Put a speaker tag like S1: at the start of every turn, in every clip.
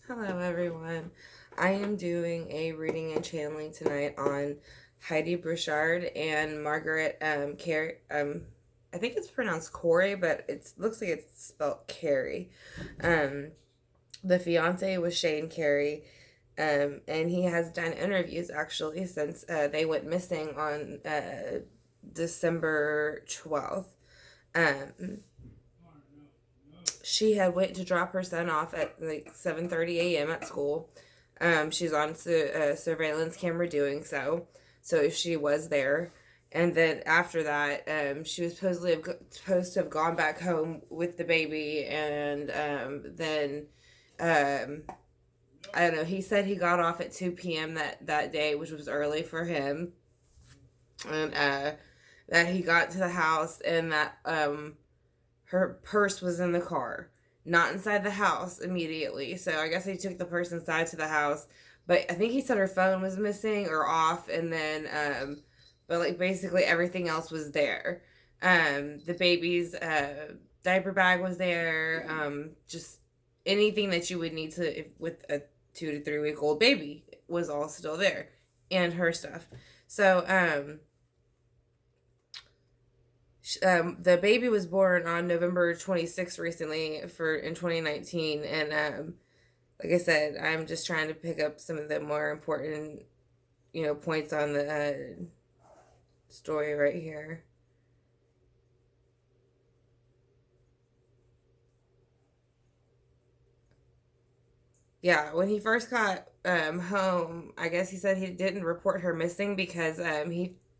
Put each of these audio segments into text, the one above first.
S1: Hello, everyone. I am doing a reading and channeling tonight on Heidi Broussard and Margaret Carey. I think it's pronounced Corey, but it looks like it's spelled Carey. Um, the fiance was Shane Carey, and he has done interviews actually since they went missing on December 12th. Um, she had went to drop her son off at like 7:30 a.m. at school. She's on surveillance camera doing so, so she was there. And then after that, she was supposed to have gone back home with the baby, and then um, I don't know. He said he got off at 2 p.m. that day, which was early for him, and that he got to the house and that her purse was in the car, not inside the house immediately. So I guess he took the purse inside to the house, but I think he said her phone was missing or off, and then but like basically everything else was there. The baby's diaper bag was there. Just anything that you would need to with a 2 to 3 week old baby was all still there, and her stuff. So the baby was born on November 26th recently in 2019, and like I said, I'm just trying to pick up some of the more important points on the story right here. Yeah, when he first got home, I guess he said he didn't report her missing because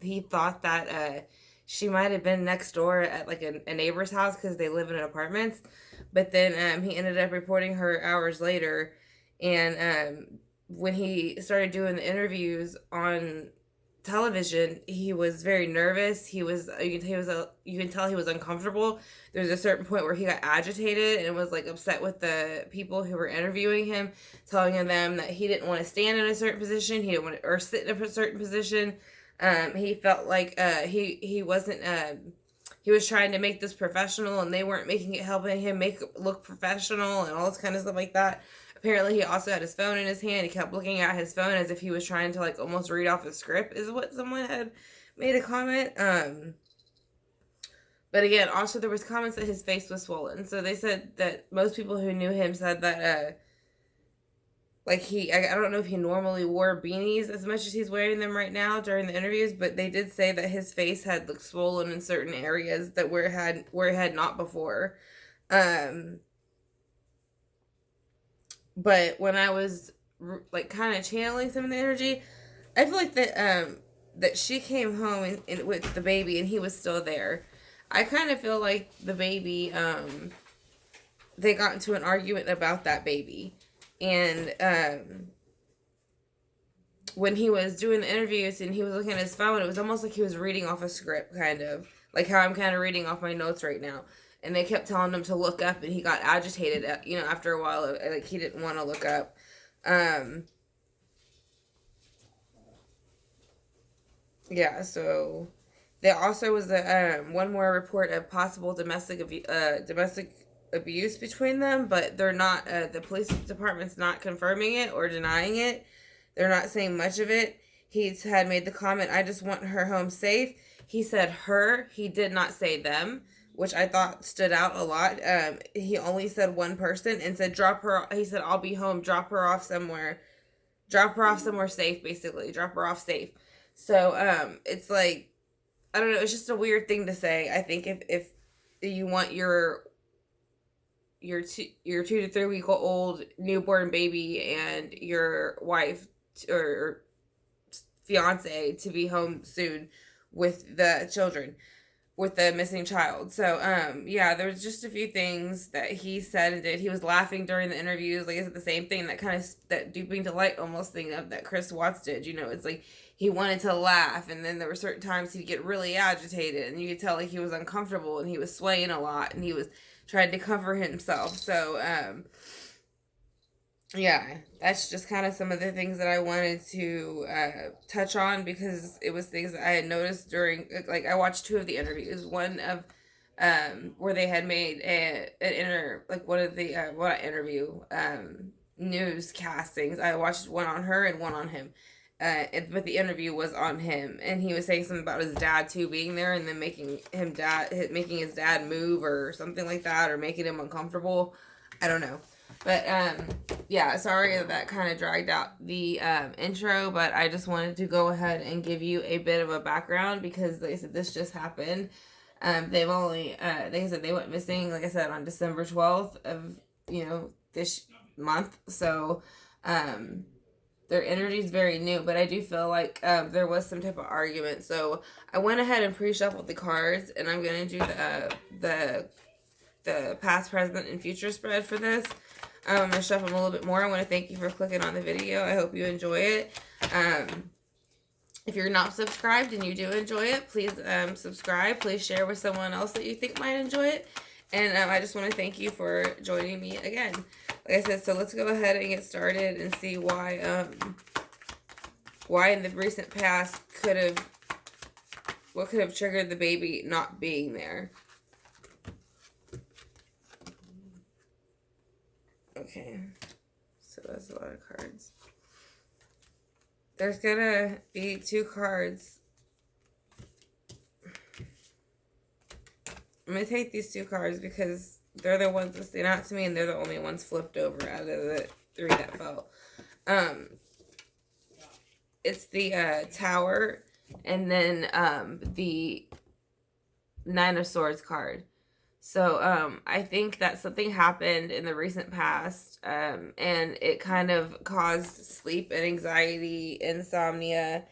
S1: he thought that she might have been next door at like a neighbor's house because they live in apartments. But then he ended up reporting her hours later, and when he started doing the interviews on television, he was very nervous. You can tell he was uncomfortable. There was a certain point where he got agitated and was like upset with the people who were interviewing him, telling them that he didn't want to stand in a certain position, he didn't want to or sit in a certain position. He felt like he wasn't. He was trying to make this professional, and they weren't making it, helping him make it look professional, and all this kind of stuff like that. Apparently, he also had his phone in his hand. He kept looking at his phone as if he was trying to like almost read off a script. Is what someone had made a comment. But again, also there was comments that his face was swollen. So they said that most people who knew him said that like I don't know if he normally wore beanies as much as he's wearing them right now during the interviews, but they did say that his face had looked swollen in certain areas that where it had not before. Um, but when I was like kind of channeling some of the energy, I feel like that she came home with the baby and he was still there. I kind of feel like the baby they got into an argument about that baby, and when he was doing the interviews and he was looking at his phone, it was almost like he was reading off a script, kind of like how I'm kind of reading off my notes right now. And they kept telling him to look up, and he got agitated. After a while, like he didn't want to look up. Um, yeah. So there also was one more report of possible domestic abuse between them, but they're not. The police department's not confirming it or denying it. They're not saying much of it. He's had made the comment, "I just want her home safe." He said her. He did not say them, which I thought stood out a lot. He only said one person and said, "Drop her." He said, "I'll be home. Drop her off somewhere. Drop her off somewhere safe." Basically, drop her off safe. So it's like I don't know. It's just a weird thing to say. I think if you want your 2 to 3 week old newborn baby and your wife or fiance to be home soon with the children, with the missing child. So yeah, there was just a few things that he said and did. He was laughing during the interviews. Like, is it the same thing, that kind of that duping delight almost thing of that Chris Watts did? It's like he wanted to laugh, and then there were certain times he'd get really agitated, and you could tell like he was uncomfortable, and he was swaying a lot, and he was trying to cover himself. So yeah, that's just kind of some of the things that I wanted to touch on, because it was things that I had noticed during, like, I watched two of the interviews. One of where they had made an inner, like, one of the what interview news castings. I watched one on her and one on him. But the interview was on him, and he was saying something about his dad too being there, and then making his dad move or something like that, or making him uncomfortable. I don't know, but yeah, sorry that kind of dragged out the intro, but I just wanted to go ahead and give you a bit of a background because, like I said, this just happened. They've only they said they went missing, like I said, on December 12th of this month, so their energy is very new, but I do feel like there was some type of argument. So I went ahead and pre-shuffled the cards, and I'm going to do the past, present, and future spread for this. I'm going to shuffle them a little bit more. I want to thank you for clicking on the video. I hope you enjoy it. If you're not subscribed and you do enjoy it, please subscribe. Please share with someone else that you think might enjoy it. And I just want to thank you for joining me again. Like I said, so let's go ahead and get started and see why in the recent past what could have triggered the baby not being there. Okay, so that's a lot of cards. There's gonna be 2 cards. I'm going to take these 2 cards because they're the ones that stand out to me, and they're the only ones flipped over out of the 3 that fell. It's the Tower, and then the 9 of Swords card. So I think that something happened in the recent past, and it kind of caused sleep and anxiety, insomnia,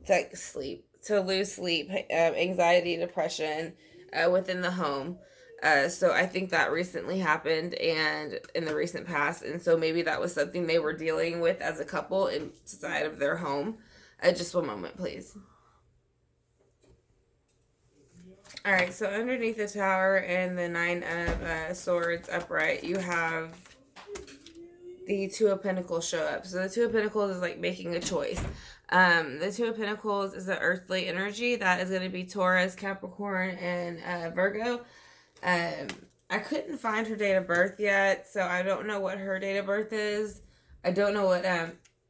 S1: to lose sleep, anxiety, depression, within the home. So I think that recently happened and in the recent past, and so maybe that was something they were dealing with as a couple inside of their home. Just one moment, please. Alright, so underneath the Tower and the 9 of Swords upright, you have the 2 of Pentacles show up. So the 2 of Pentacles is like making a choice. The 2 of Pentacles is the earthly energy. That is going to be Taurus, Capricorn, and Virgo. I couldn't find her date of birth yet, so I don't know what her date of birth is. I don't know what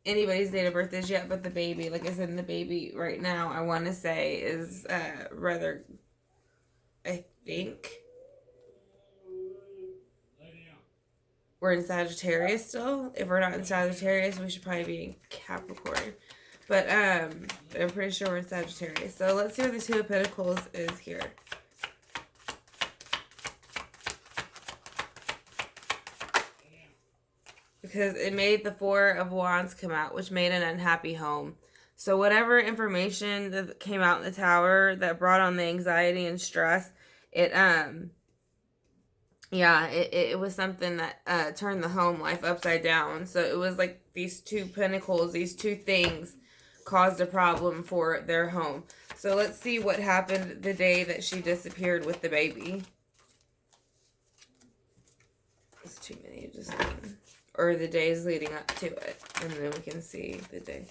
S1: anybody's date of birth is yet, but the baby, like I said, the baby right now, I want to say is rather, I think we're in Sagittarius still. If we're not in Sagittarius, we should probably be in Capricorn. But I'm pretty sure we're in Sagittarius. So let's see what the 2 of Pentacles is here. Because it made the 4 of Wands come out, which made an unhappy home. So whatever information that came out in the Tower that brought on the anxiety and stress, it was something that turned the home life upside down. So it was like these 2 pentacles, these 2 things caused a problem for their home. So let's see what happened the day that she disappeared with the baby. It's too many, just or the days leading up to it, and then we can see the day.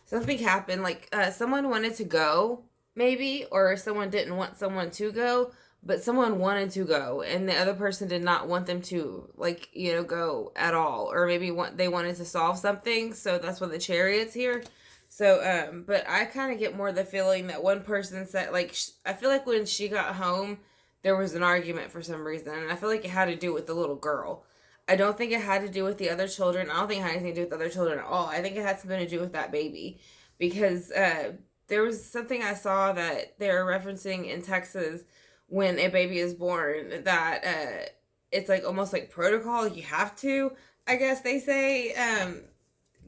S1: Something happened, like someone wanted to go, maybe, or someone didn't want someone to go, but someone wanted to go, and the other person did not want them to, like, go at all, or maybe they wanted to solve something, so that's why the Chariot's here. So, but I kind of get more the feeling that one person said, like, I feel like when she got home, there was an argument for some reason, and I feel like it had to do with the little girl. I don't think it had to do with the other children. I don't think it had anything to do with the other children at all. I think it had something to do with that baby. Because there was something I saw that they were referencing in Texas when a baby is born, that it's like almost like protocol. You have to, I guess they say,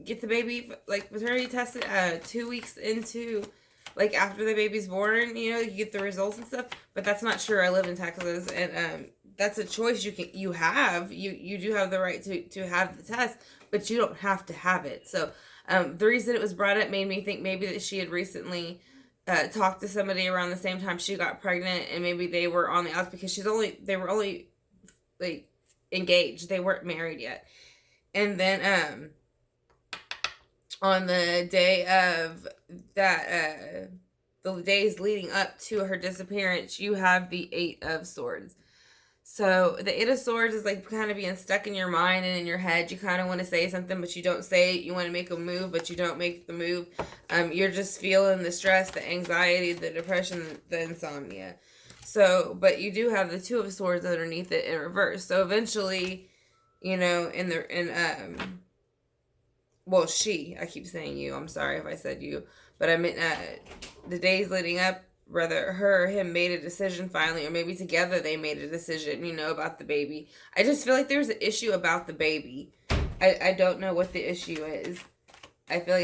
S1: get the baby, like, maternity tested 2 weeks into, like, after the baby's born, you get the results and stuff. But that's not true. I live in Texas, and that's a choice you have. You do have the right to have the test, but you don't have to have it. So the reason it was brought up made me think maybe that she had recently talked to somebody around the same time she got pregnant, and maybe they were on the outs because they were only like engaged. They weren't married yet. And then on the day of that, the days leading up to her disappearance, you have the 8 of Swords. So the Eight of Swords is like kind of being stuck in your mind and in your head. You kind of want to say something, but you don't say it. You want to make a move, but you don't make the move. You're just feeling the stress, the anxiety, the depression, the insomnia. So, but you do have the Two of Swords underneath it in reverse. So eventually, you know, well, I keep saying you. I'm sorry if I said you, but I meant the days leading up, whether her or him made a decision finally, or maybe together they made a decision, you know, about the baby. I just feel like there's an issue about the baby. I don't know what the issue is. I feel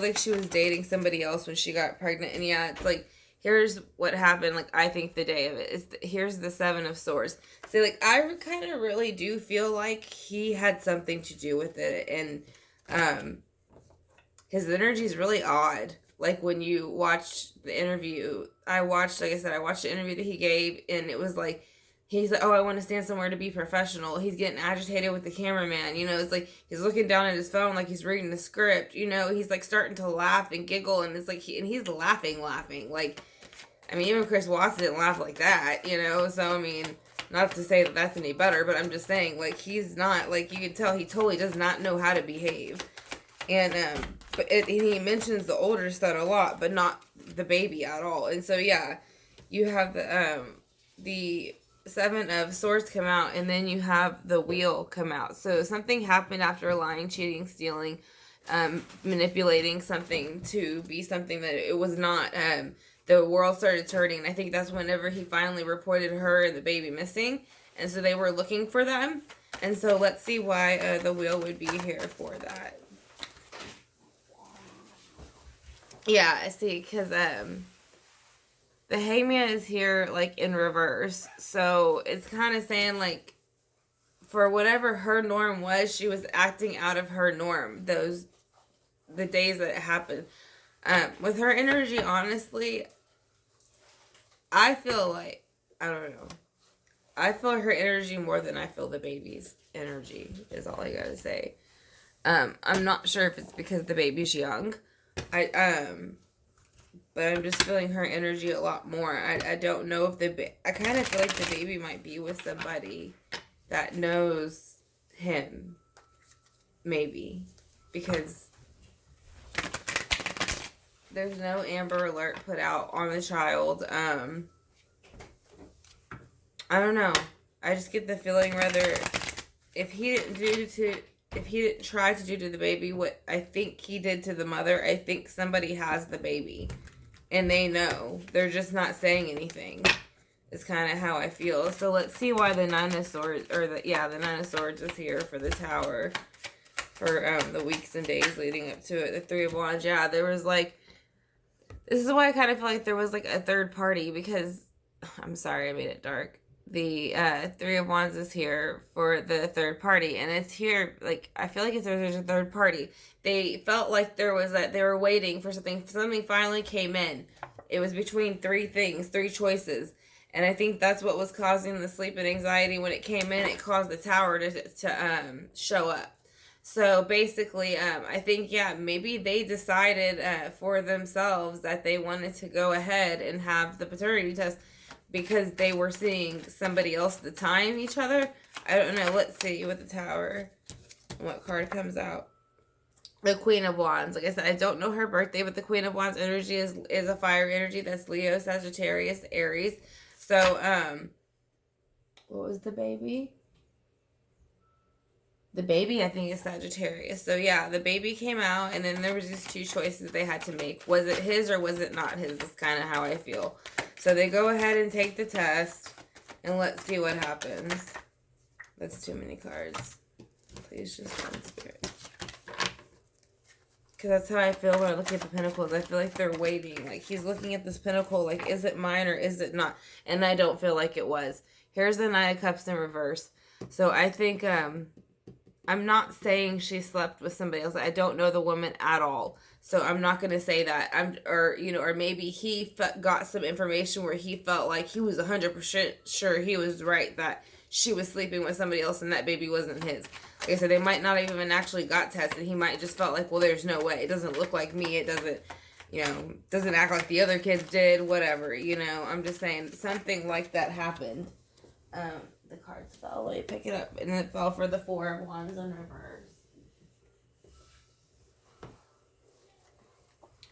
S1: like she was dating somebody else when she got pregnant. And yeah, it's like, here's what happened. Like, I think the day of it is, here's the Seven of Swords. See, like, I kind of really do feel like he had something to do with it. And his energy is really odd. Like, when you watch the interview, I watched the interview that he gave, and it was like, he's like, oh, I want to stand somewhere to be professional. He's getting agitated with the cameraman, you know, it's like, he's looking down at his phone like he's reading the script, you know, he's like starting to laugh and giggle, and it's like, he's laughing, like, I mean, even Chris Watts didn't laugh like that, you know, so, I mean, not to say that that's any better, but I'm just saying, like, he's not, like, you can tell he totally does not know how to behave. And he mentions the older son a lot, but not the baby at all. And so yeah, you have the Seven of Swords come out, and then you have the Wheel come out. So something happened after lying, cheating, stealing, manipulating something to be something that it was not. The world started turning, and I think that's whenever he finally reported her and the baby missing, and so they were looking for them. And so let's see why the Wheel would be here for that. Yeah, I see, because the Hangman is here, like, in reverse. So it's kind of saying, like, for whatever her norm was, she was acting out of her norm the days that it happened. With her energy, honestly, I feel like, I don't know. I feel her energy more than I feel the baby's energy, is all I gotta say. I'm not sure if it's because the baby's young. But I'm just feeling her energy a lot more. I don't know if I kind of feel like the baby might be with somebody that knows him. Maybe. Because there's no Amber Alert put out on the child. I don't know. I just get the feeling rather if he didn't try to do to the baby what I think he did to the mother, I think somebody has the baby. And they know. They're just not saying anything. It's kind of how I feel. So let's see why the Nine of Swords, the Nine of Swords is here for the Tower. For the weeks and days leading up to it. The Three of Wands, yeah, there was like, this is why I kind of feel like there was like a third party, because, I'm sorry I made it dark. The Three of Wands is here for the third party, and it's here, like, I feel like there's a third party. They felt like they were waiting for something finally came in. It was between three choices, and I think that's what was causing the sleep and anxiety. When it came in, it caused the Tower to show up. So basically, I think, yeah, maybe they decided for themselves that they wanted to go ahead and have the paternity test, because they were seeing somebody else at the time, each other. I don't know. Let's see with the Tower. What card comes out? The Queen of Wands. Like I said, I don't know her birthday, but the Queen of Wands energy is a fire energy. That's Leo, Sagittarius, Aries. So, what was the baby? The baby, I think, is Sagittarius. So, yeah, the baby came out, and then there was just two choices they had to make. Was it his or was it not his? That's kind of how I feel. So, they go ahead and take the test, and let's see what happens. That's too many cards. Please just one spirit. Because that's how I feel when I look at the Pentacles. I feel like they're waiting. Like, he's looking at this Pentacle, like, is it mine or is it not? And I don't feel like it was. Here's the Nine of Cups in reverse. So, I think, I'm not saying she slept with somebody else. I don't know the woman at all. So I'm not going to say that. Or maybe he got some information where he felt like he was 100% sure he was right that she was sleeping with somebody else and that baby wasn't his. Like I said, they might not even actually got tested. He might just felt like, well, there's no way. It doesn't look like me. It doesn't act like the other kids did, whatever, I'm just saying something like that happened. The the cards fell. Let me pick it up. And it fell for the Four of Wands in reverse.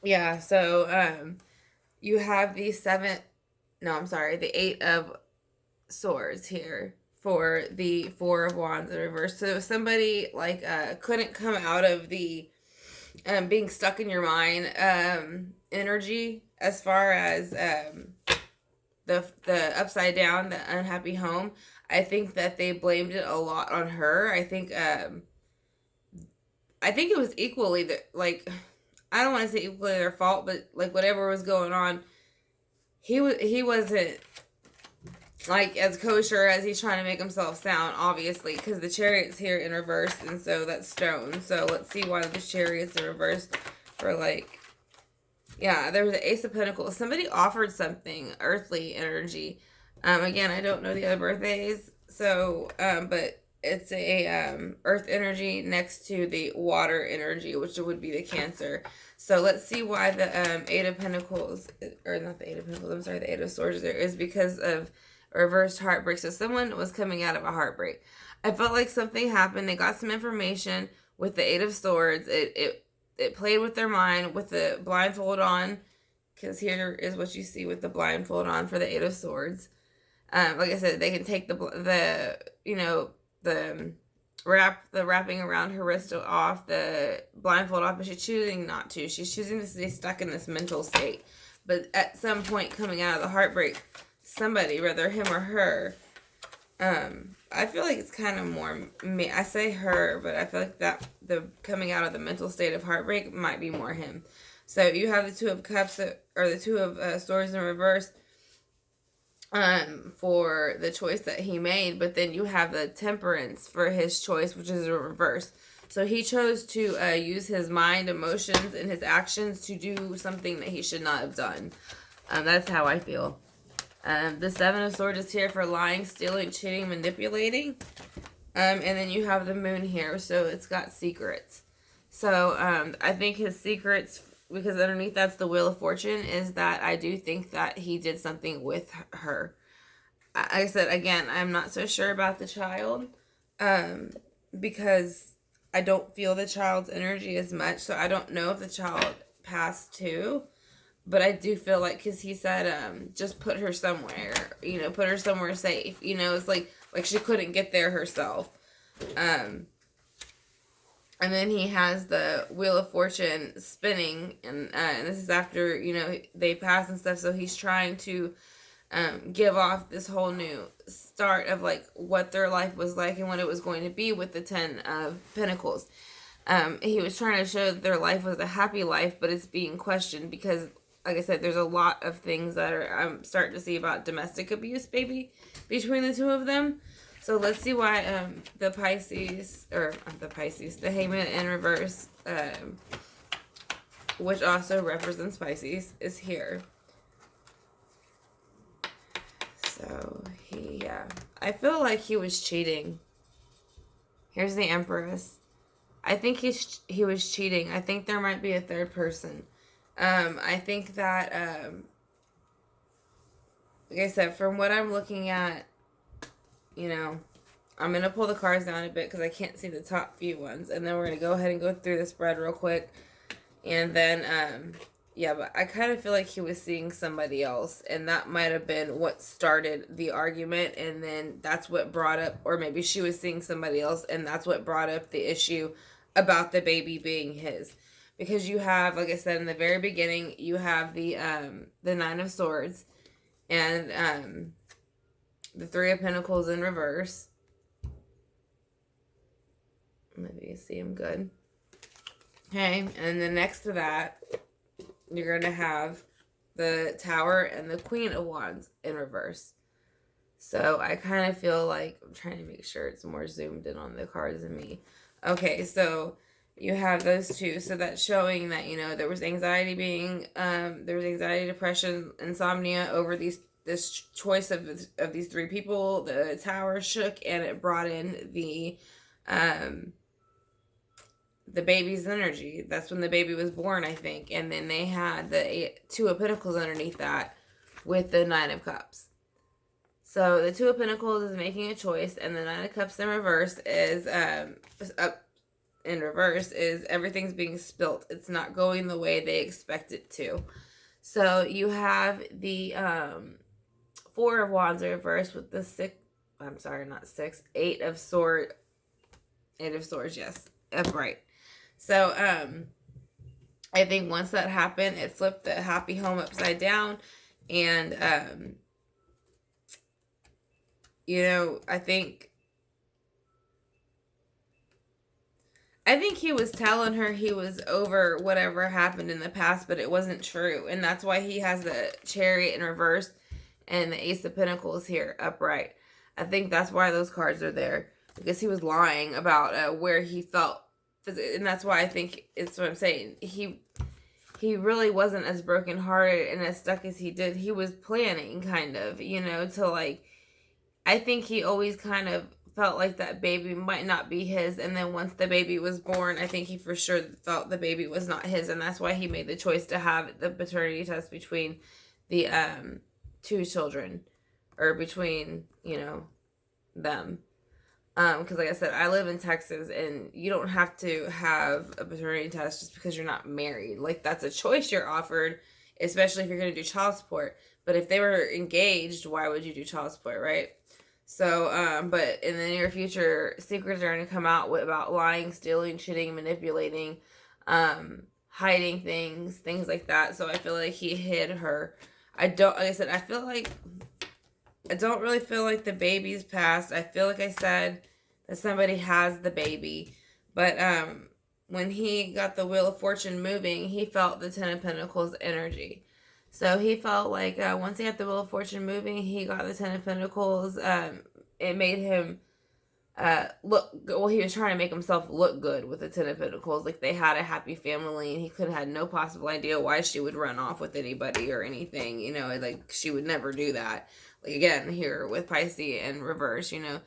S1: Yeah, so you have the Eight of Swords here for the Four of Wands in reverse. So somebody like couldn't come out of the being stuck in your mind energy, as far as the upside down, the unhappy home. I think that they blamed it a lot on her. I think it was equally like, I don't want to say equally their fault, but like whatever was going on, he wasn't like as kosher as he's trying to make himself sound, obviously, because the Chariot's here in reverse, and so that's stone. So let's see why the Chariot's in reverse for like, yeah, there was the Ace of Pentacles. Somebody offered something, earthly energy. Again, I don't know the other birthdays, so, but it's a earth energy next to the water energy, which would be the Cancer. So let's see why the Eight of Pentacles, or not the Eight of Pentacles, I'm sorry, the Eight of Swords there is because of reversed heartbreak. So someone was coming out of a heartbreak. I felt like something happened. They got some information with the Eight of Swords. It played with their mind with the blindfold on, because here is what you see with the blindfold on for the Eight of Swords. Like I said, they can take the wrapping around her wrist off, the blindfold off, but she's choosing not to. She's choosing to stay stuck in this mental state. But at some point coming out of the heartbreak, somebody, whether him or her, I feel like it's kind of more me. I say her, but I feel like that the coming out of the mental state of heartbreak might be more him. So you have the Two of Cups, or the Two of Swords in reverse, for the choice that he made, but then you have the Temperance for his choice, which is a reverse. So he chose to use his mind, emotions, and his actions to do something that he should not have done. That's how I feel. The Seven of Swords is here for lying, stealing, cheating, manipulating. And then you have the Moon here, so it's got secrets. So I think his secrets, because underneath that's the Wheel of Fortune, is that I do think that he did something with her. Like I said, again, I'm not so sure about the child, because I don't feel the child's energy as much, so I don't know if the child passed too. But I do feel like, because he said, just put her somewhere, put her somewhere safe. It's like she couldn't get there herself. And then he has the Wheel of Fortune spinning, and this is after, they pass and stuff, so he's trying to give off this whole new start of, like, what their life was like and what it was going to be with the Ten of Pentacles. He was trying to show that their life was a happy life, but it's being questioned because, like I said, there's a lot of things that I'm starting to see about domestic abuse, maybe, between the two of them. So let's see why the Hangman in reverse, which also represents Pisces, is here. So I feel like he was cheating. Here's the Empress. I think he was cheating. I think there might be a third person. I think that, like I said, from what I'm looking at, I'm going to pull the cards down a bit because I can't see the top few ones. And then we're going to go ahead and go through the spread real quick. And then, but I kind of feel like he was seeing somebody else. And that might have been what started the argument. And then that's what brought up, or maybe she was seeing somebody else. And that's what brought up the issue about the baby being his. Because you have, like I said, in the very beginning, you have the Nine of Swords and the Three of Pentacles in reverse. Maybe you see him good. Okay, and then next to that, you're going to have the Tower and the Queen of Wands in reverse. So I kind of feel like, I'm trying to make sure it's more zoomed in on the cards than me. Okay, so you have those two, so that's showing that, there was anxiety depression, insomnia over this choice of these three people. The Tower shook, and it brought in the baby's energy. That's when the baby was born, I think. And then they had the Two of Pentacles underneath that with the Nine of Cups. So the Two of Pentacles is making a choice, and the Nine of Cups in reverse is up in reverse is everything's being spilt. It's not going the way they expect it to. So you have the Four of Wands in reverse with the Eight of Swords. Eight of Swords, yes, upright. So I think once that happened, it flipped the happy home upside down, and you know, I think he was telling her he was over whatever happened in the past, but it wasn't true. And that's why he has the Chariot in reverse and the Ace of Pentacles here upright. I think that's why those cards are there, because he was lying about where he felt. And that's why I think it's what I'm saying. He really wasn't as brokenhearted and as stuck as he did. He was planning, kind of, you know, to like, I think he always kind of felt like that baby might not be his, and then once the baby was born, I think he for sure felt the baby was not his, and that's why he made the choice to have the paternity test between the two children, or between, you know, them. Because like I said, I live in Texas, and you don't have to have a paternity test just because you're not married. Like, that's a choice you're offered, especially if you're going to do child support. But if they were engaged, why would you do child support, right? So, but in the near future, secrets are going to come out about lying, stealing, cheating, manipulating, hiding things like that. So I feel like he hid her. Like I said, I don't really feel like the baby's passed. I feel like I said that somebody has the baby. But, when he got the Wheel of Fortune moving, he felt the Ten of Pentacles energy. So he felt like once he got the Wheel of Fortune moving, he got the Ten of Pentacles. It made him look, well, he was trying to make himself look good with the Ten of Pentacles. Like, they had a happy family, and he could have had no possible idea why she would run off with anybody or anything. You know, like, she would never do that. Like, again, here with Pisces in reverse, you know,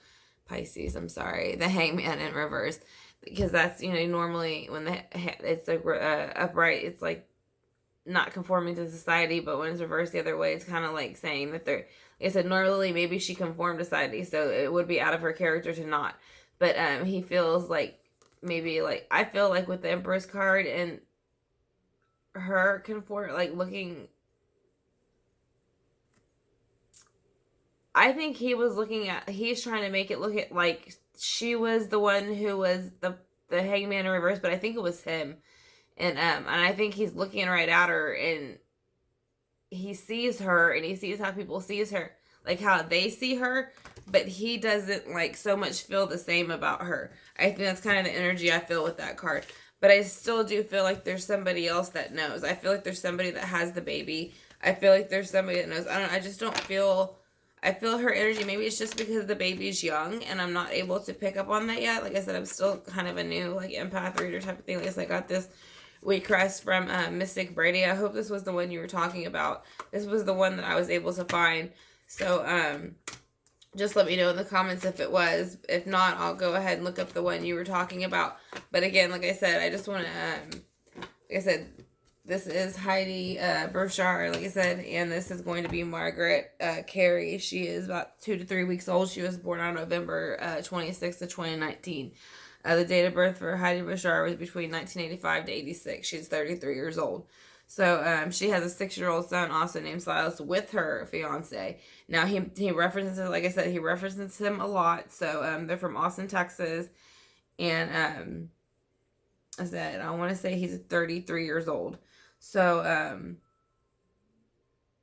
S1: the Hangman in reverse. Because that's, you know, normally when it's like upright, it's like not conforming to society, but when it's reversed the other way, it's kind of like saying that they're, like I said, normally maybe she conformed to society, so it would be out of her character to not. But he feels like maybe, like, I feel like with the Empress card and her conform, like, looking, I think he's trying to make it look at like she was the one who was the Hangman in reverse, but I think it was him. And I think he's looking right at her, and he sees her, and he sees how people sees her, like how they see her, but he doesn't like so much feel the same about her. I think that's kind of the energy I feel with that card. But I still do feel like there's somebody else that knows. I feel like there's somebody that has the baby. I feel like there's somebody that knows. I just don't feel, I feel her energy. Maybe it's just because the baby's young and I'm not able to pick up on that yet. Like I said, I'm still kind of a new like empath reader type of thing. Like I said, I got this Wheat Crest from Mystic Brady. I hope this was the one you were talking about. This was the one that I was able to find. So just let me know in the comments if it was. If not, I'll go ahead and look up the one you were talking about. But again, like I said, I just want to, like I said, this is Heidi BROUSSARD, like I said, and this is going to be Margaret CAREY. She is about 2 to 3 weeks old. She was born on November 26th of 2019. The date of birth for Heidi BROUSSARD was between 1985 to 86. She's 33 years old. So she has a 6-year-old son also named Silas with her fiance. Now he references, like I said, he references him a lot. So they're from Austin, Texas, and I said I want to say he's 33 years old. So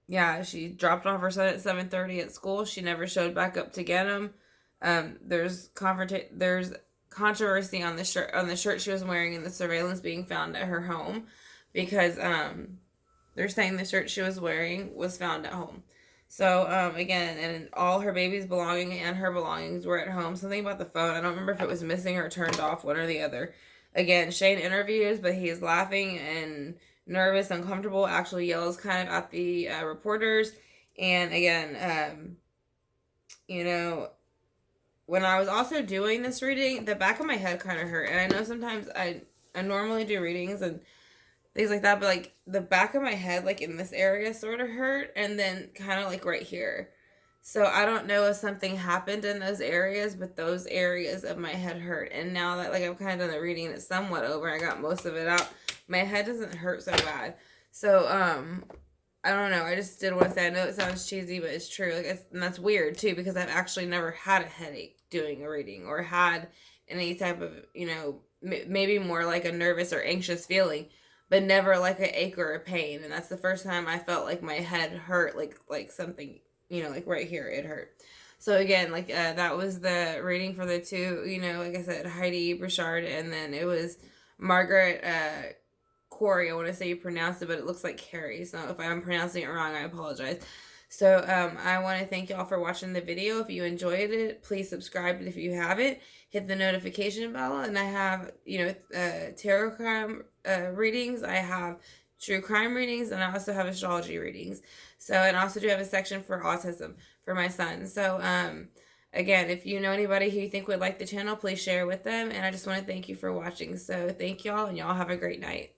S1: yeah, she dropped off her son at 7:30 at school. She never showed back up to get him. There's controversy on the shirt she was wearing and the surveillance being found at her home, because they're saying the shirt she was wearing was found at home. So again, and all her baby's belongings and her belongings were at home. Something about the phone, I don't remember if it was missing or turned off, one or the other. Again, Shane interviews, but he is laughing and nervous, uncomfortable, actually yells kind of at the reporters. And again, you know, when I was also doing this reading, the back of my head kind of hurt. And I know sometimes I normally do readings and things like that, but like the back of my head, like in this area, sort of hurt, and then kind of like right here. So I don't know if something happened in those areas, but those areas of my head hurt. And now that like I've kind of done the reading, it's somewhat over. I got most of it out. My head doesn't hurt so bad. So I don't know. I just did want to say. I know it sounds cheesy, but it's true. Like and that's weird too because I've actually never had a headache doing a reading or had any type of maybe more like a nervous or anxious feeling, but never like an ache or a pain. And that's the first time I felt like my head hurt, like something like right here it hurt. So again, like that was the reading for the two. Like I said, Heidi Broussard, and then it was Margaret. Corey, I want to say you pronounced it, but it looks like Carey. So if I'm pronouncing it wrong, I apologize. So I want to thank y'all for watching the video. If you enjoyed it, please subscribe if you haven't. Hit the notification bell. And I have, tarot crime readings. I have true crime readings. And I also have astrology readings. So, and I also do have a section for autism for my son. So, again, if you know anybody who you think would like the channel, please share with them. And I just want to thank you for watching. So thank y'all, and y'all have a great night.